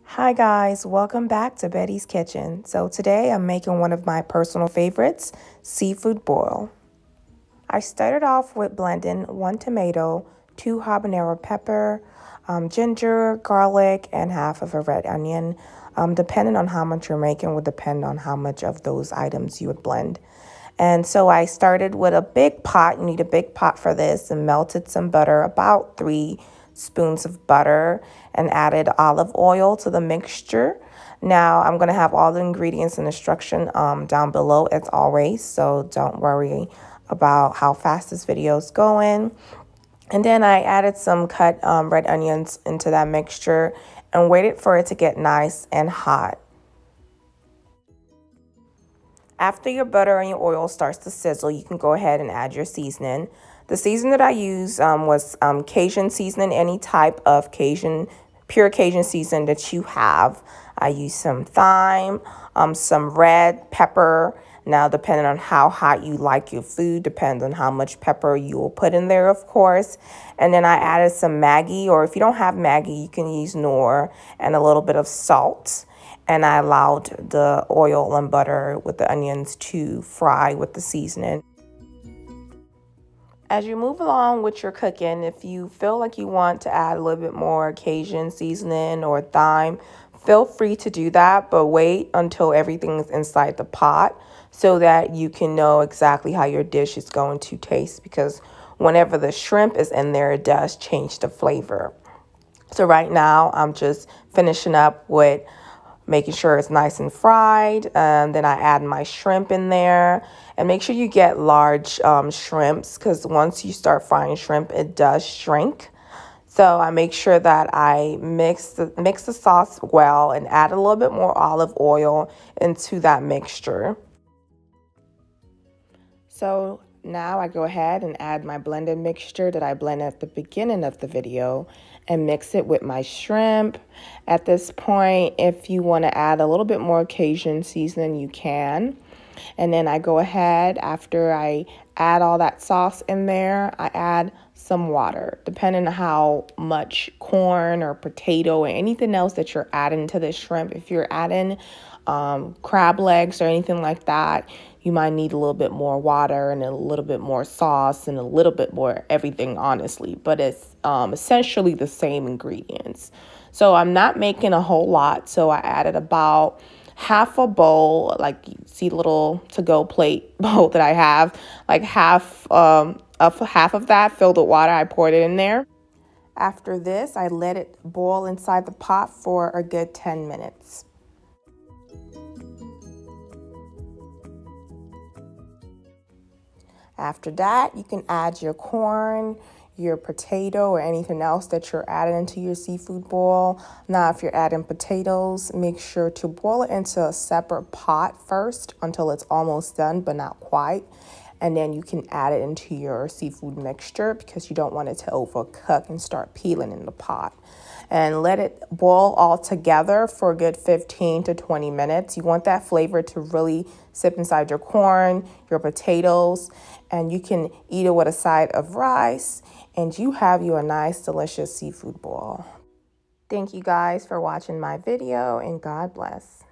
Hi guys, welcome back to Betty's Kitchen. So today I'm making one of my personal favorites, seafood boil. I started off with blending 1 tomato, 2 habanero pepper, ginger, garlic, and half of a red onion. Depending on how much you're making would depend on how much of those items you would blend. And so I started with a big pot. You need a big pot for this, and melted some butter, about 3 spoons of butter, and added olive oil to the mixture. Now I'm going to have all the ingredients and instruction down below as always, so don't worry about how fast this video is going. And then I added some cut red onions into that mixture and waited for it to get nice and hot. After your butter and your oil starts to sizzle, you can go ahead and add your seasoning. The seasoning that I used was Cajun seasoning, any type of Cajun, pure Cajun seasoning that you have. I used some thyme, some red pepper. Now, depending on how hot you like your food, depends on how much pepper you will put in there, of course. And then I added some Maggie, or if you don't have Maggie, you can use knorr, and a little bit of salt. And I allowed the oil and butter with the onions to fry with the seasoning. As you move along with your cooking, if you feel like you want to add a little bit more Cajun seasoning or thyme, feel free to do that, but wait until everything is inside the pot so that you can know exactly how your dish is going to taste, because whenever the shrimp is in there, it does change the flavor. So right now, I'm just finishing up with making sure it's nice and fried. Then I add my shrimp in there. And make sure you get large shrimps, because once you start frying shrimp, it does shrink. So I make sure that I mix the sauce well and add a little bit more olive oil into that mixture. So now I go ahead and add my blended mixture that I blended at the beginning of the video and mix it with my shrimp. At this point, if you want to add a little bit more Cajun seasoning, you can. And then I go ahead, after I add all that sauce in there, I add some water, depending on how much corn or potato or anything else that you're adding to the shrimp. If you're adding crab legs or anything like that, you might need a little bit more water and a little bit more sauce and a little bit more everything, honestly. But it's essentially the same ingredients. So I'm not making a whole lot. So I added about half a bowl, like you see the little to-go plate bowl that I have, like half of that filled with water. I poured it in there. After this, I let it boil inside the pot for a good 10 minutes. After that, you can add your corn, your potato, or anything else that you're adding into your seafood boil. Now, if you're adding potatoes, make sure to boil it into a separate pot first until it's almost done, but not quite. And then you can add it into your seafood mixture, because you don't want it to overcook and start peeling in the pot. And let it boil all together for a good 15 to 20 minutes. You want that flavor to really sip inside your corn, your potatoes, and you can eat it with a side of rice, and you have you a nice, delicious seafood boil. Thank you guys for watching my video, and God bless.